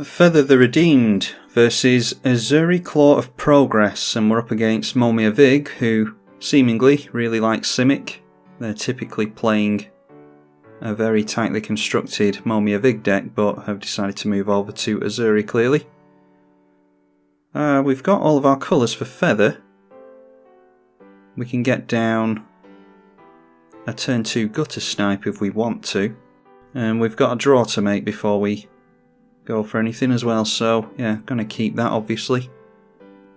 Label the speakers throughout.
Speaker 1: Feather the Redeemed versus Ezuri Claw of Progress, and we're up against Momia Vig, who seemingly really likes Simic. They're typically playing a very tightly constructed Momia Vig deck, but have decided to move over to Ezuri clearly. We've got all of our colours for Feather. We can get down a turn 2 Gutter Snipe if we want to, and we've got a draw to make before we go for anything as well, so yeah, gonna keep that obviously.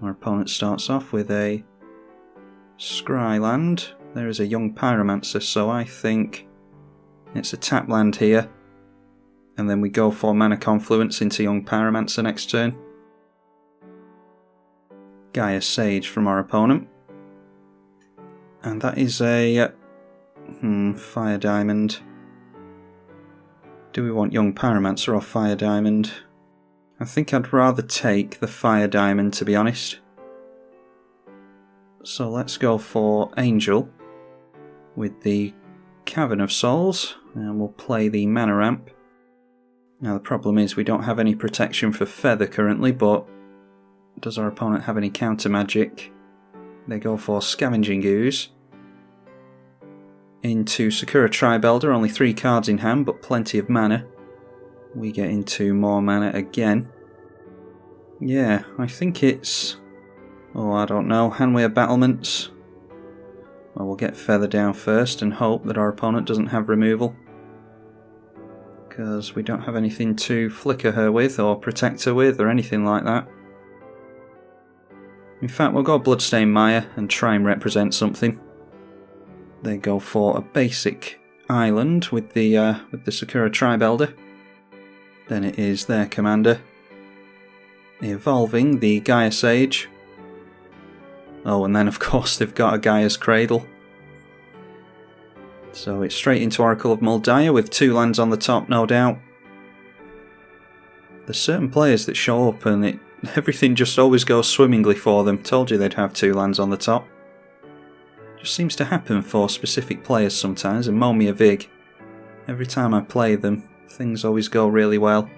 Speaker 1: Our opponent starts off with a Scry land. There is a Young Pyromancer, so I think it's a tap land here, and then we go for Mana Confluence into Young Pyromancer next turn. Gaia Sage from our opponent, and that is a Fire Diamond. Do we want Young Pyromancer or Fire Diamond? I think I'd rather take the Fire Diamond, to be honest. So let's go for Angel with the Cavern of Souls, and we'll play the Mana Ramp. Now the problem is we don't have any protection for Feather currently, but does our opponent have any counter magic? They go for Scavenging Ooze into Sakura Tribelder, only 3 cards in hand but plenty of mana. We get into more mana again. Yeah, I think it's... oh, I don't know, Hanweir Battlements. Well, we'll get Feather down first and hope that our opponent doesn't have removal, because we don't have anything to flicker her with or protect her with or anything like that. In fact, we'll go Bloodstained Mire and try and represent something. They go for a basic island with the Sakura Tribelder. Then it is their commander evolving the Gaia Sage. Oh, and then of course they've got a Gaia's Cradle. So it's straight into Oracle of Muldiah with 2 lands on the top, no doubt. There's certain players that show up and everything just always goes swimmingly for them. Told you they'd have 2 lands on the top. Just seems to happen for specific players sometimes, and Momia Vig, every time I play them, things always go really well.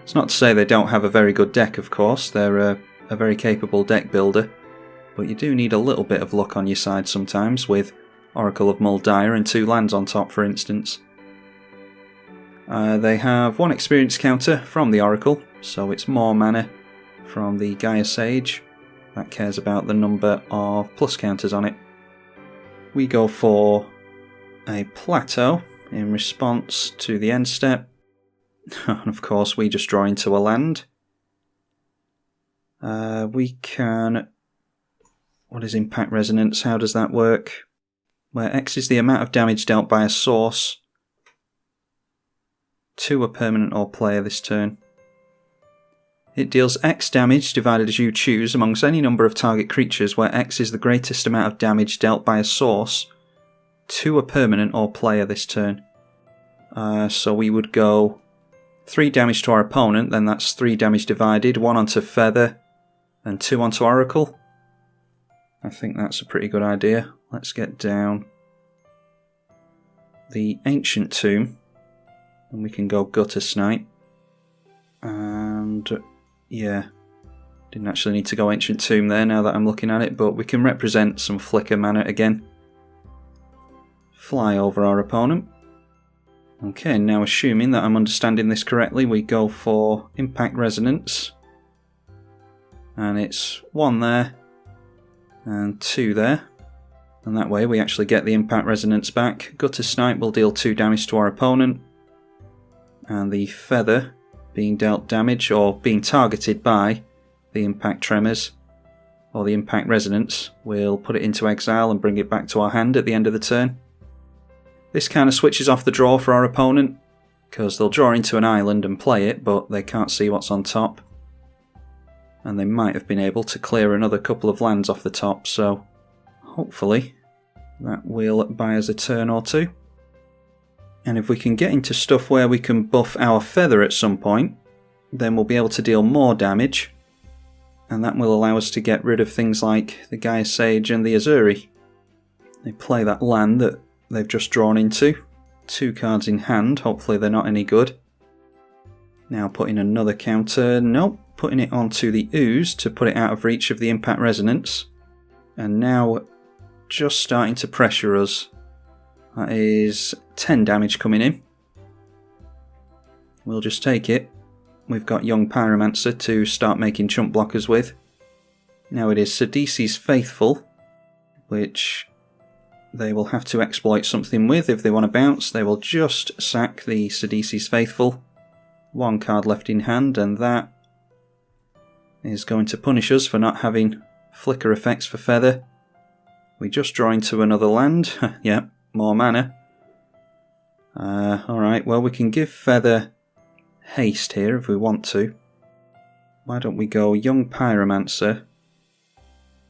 Speaker 1: It's not to say they don't have a very good deck, of course, they're a very capable deck builder, but you do need a little bit of luck on your side sometimes, with Oracle of Muldiah and 2 lands on top, for instance. They have 1 experience counter from the Oracle, so it's more mana from the Gaia Sage. That cares about the number of plus counters on it. We go for a Plateau in response to the end step. And of course we just draw into a land. We can... what is Impact Resonance? How does that work? Where X is the amount of damage dealt by a source to a permanent or player this turn. It deals X damage divided as you choose amongst any number of target creatures where X is the greatest amount of damage dealt by a source to a permanent or player this turn. So we would go 3 damage to our opponent, then that's 3 damage divided, 1 onto Feather and 2 onto Oracle. I think that's a pretty good idea. Let's get down the Ancient Tomb and we can go Gutter Snipe. And yeah, didn't actually need to go Ancient Tomb there now that I'm looking at it, but we can represent some flicker mana again. Fly over our opponent. Okay, now assuming that I'm understanding this correctly, we go for Impact Resonance. And it's 1 there and 2 there. And that way we actually get the Impact Resonance back. Gutter Snipe will deal 2 damage to our opponent. And the Feather being dealt damage or being targeted by the Impact Tremors or the Impact Resonance, we'll put it into exile and bring it back to our hand at the end of the turn. This kind of switches off the draw for our opponent, because they'll draw into an island and play it, but they can't see what's on top. And they might have been able to clear another couple of lands off the top, so hopefully that will buy us a turn or 2. And if we can get into stuff where we can buff our Feather at some point, then we'll be able to deal more damage And that will allow us to get rid of things like the Gaia Sage and the Ezuri. They play that land that they've just drawn into. 2 cards in hand, hopefully they're not any good. Now putting another counter, nope, putting it onto the Ooze to put it out of reach of the Impact Resonance. And now just starting to pressure us. That is 10 damage coming in. We'll just take it. We've got Young Pyromancer to start making chump blockers with. Now it is Sidisi's Faithful, which they will have to exploit something with. If they want to bounce, they will just sack the Sidisi's Faithful. 1 card left in hand, and that is going to punish us for not having flicker effects for Feather. We just draw into another land. Yep, more mana. Alright, well we can give Feather haste here if we want to. Why don't we go Young Pyromancer?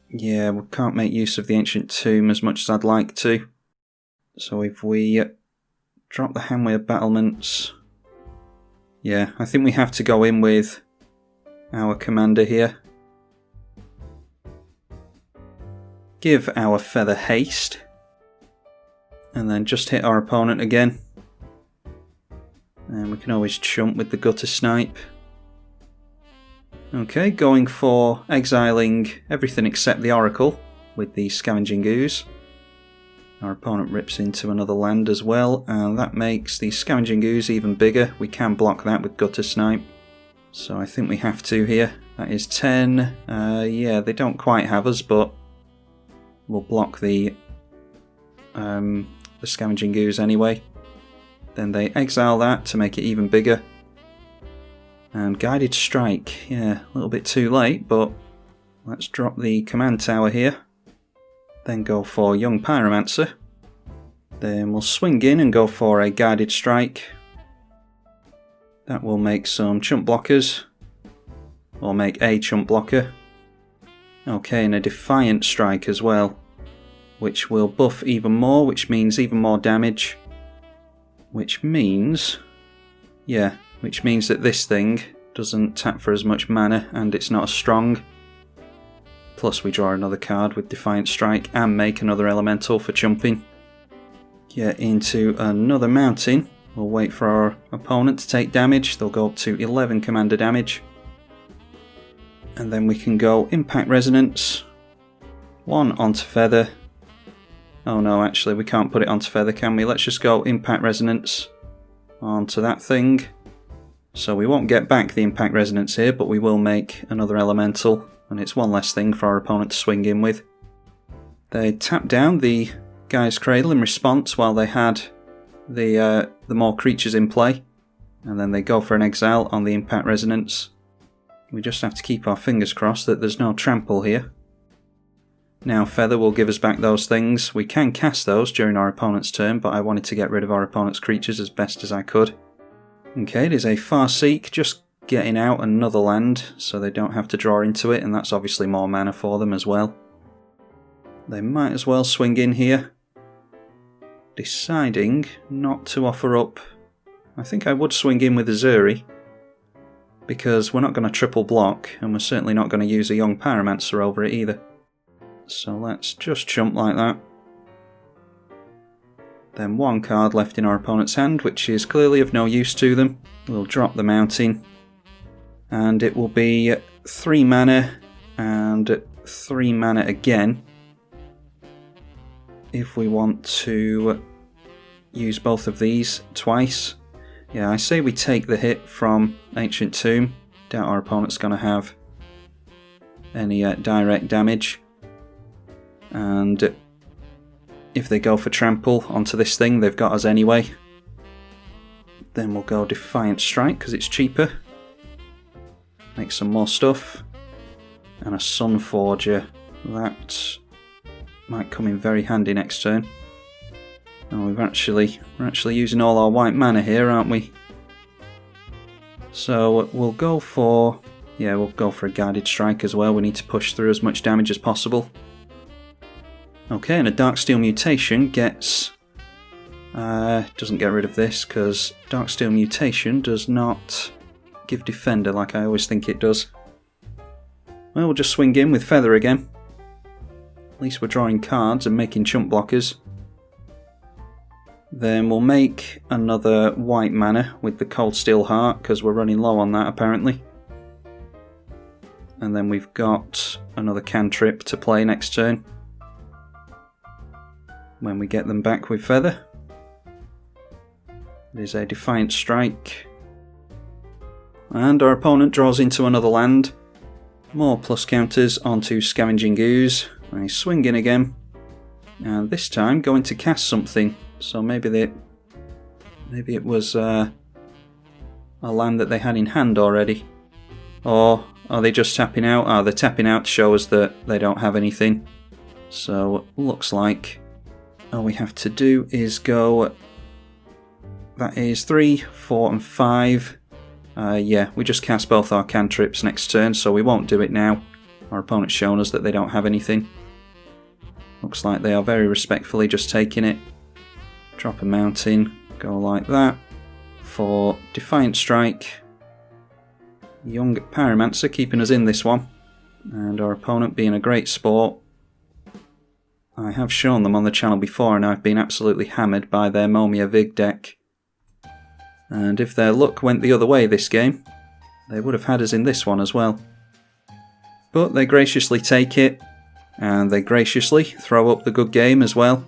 Speaker 1: Yeah, we can't make use of the Ancient Tomb as much as I'd like to. So if we drop the Handway of Battlements... Yeah, I think we have to go in with our commander here. Give our Feather haste. And then just hit our opponent again. And we can always chump with the Gutter Snipe. Okay, going for exiling everything except the Oracle with the Scavenging Ooze. Our opponent rips into another land as well, and that makes the Scavenging Ooze even bigger. We can block that with Gutter Snipe. So I think we have to here. That is 10. Yeah, they don't quite have us, but we'll block the Scavenging Ooze anyway. Then they exile that to make it even bigger. And Guided Strike, yeah, a little bit too late, but let's drop the command tower here. Then go for Young Pyromancer. Then we'll swing in and go for a Guided Strike. That will make some chump blockers. Or make a chump blocker. Okay, and a Defiant Strike as well, which will buff even more, which means even more damage. Which means... yeah, which means that this thing doesn't tap for as much mana and it's not as strong. Plus we draw another card with Defiant Strike and make another elemental for chumping. Get into another mountain. We'll wait for our opponent to take damage. They'll go up to 11 commander damage. And then we can go Impact Resonance. 1 onto Feather. Oh no, actually we can't put it onto Feather, can we? Let's just go Impact Resonance onto that thing. So we won't get back the Impact Resonance here, but we will make another elemental. And it's one less thing for our opponent to swing in with. They tap down the Gaia's Cradle in response while they had the more creatures in play. And then they go for an exile on the Impact Resonance. We just have to keep our fingers crossed that there's no trample here. Now Feather will give us back those things. We can cast those during our opponent's turn, but I wanted to get rid of our opponent's creatures as best as I could. Okay, it is a Farseek, just getting out another land so they don't have to draw into it, and that's obviously more mana for them as well. They might as well swing in here. Deciding not to offer up... I think I would swing in with Ezuri, because we're not going to triple block, and we're certainly not going to use a Young Pyromancer over it either. So let's just chump like that. Then 1 card left in our opponent's hand, which is clearly of no use to them. We'll drop the mountain. And it will be 3 mana and 3 mana again. If we want to use both of these twice. Yeah, I say we take the hit from Ancient Tomb. Doubt our opponent's going to have any direct damage. And if they go for trample onto this thing, they've got us anyway. Then we'll go Defiant Strike because it's cheaper. Make some more stuff. And a Sunforger. That might come in very handy next turn. Oh, we're actually using all our white mana here, aren't we? So we'll go for... yeah, we'll go for a Guided Strike as well. We need to push through as much damage as possible. Okay, and a Darksteel Mutation gets... doesn't get rid of this, because Darksteel Mutation does not give Defender like I always think it does. Well, we'll just swing in with Feather again. At least we're drawing cards and making chump blockers. Then we'll make another white mana with the Cold Steel Heart, because we're running low on that apparently. And then we've got another cantrip to play next turn, when we get them back with Feather. It is a Defiant Strike. And our opponent draws into another land. More plus counters onto Scavenging Ooze. I swing in again. And this time going to cast something. So maybe it was a land that they had in hand already. Or are they just tapping out? Oh, they're tapping out to show us that they don't have anything. So looks like all we have to do is go... That is 3, 4 and 5. Yeah, we just cast both our cantrips next turn, so we won't do it now. Our opponent's shown us that they don't have anything. Looks like they are very respectfully just taking it. Drop a mountain, go like that. For Defiant Strike. Young Pyromancer keeping us in this one. And our opponent being a great sport. I have shown them on the channel before and I've been absolutely hammered by their Momia Vig deck. And if their luck went the other way this game, they would have had us in this one as well. But they graciously take it, and they graciously throw up the good game as well.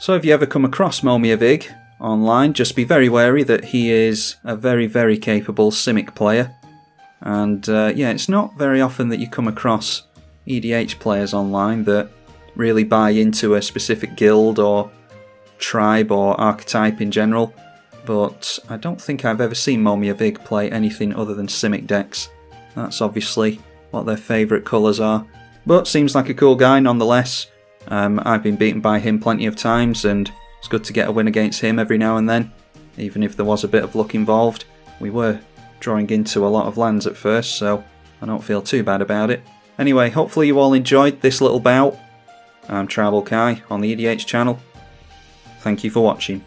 Speaker 1: So if you ever come across Momia Vig online, just be very wary that he is a very, very capable Simic player. And yeah, it's not very often that you come across EDH players online that really buy into a specific guild or tribe or archetype in general. But I don't think I've ever seen Momia Vig play anything other than Simic decks. That's obviously what their favourite colours are. But seems like a cool guy nonetheless. I've been beaten by him plenty of times and it's good to get a win against him every now and then. Even if there was a bit of luck involved. We were drawing into a lot of lands at first, so I don't feel too bad about it. Anyway, hopefully you all enjoyed this little bout. I'm tribalkai on the EDH channel. Thank you for watching.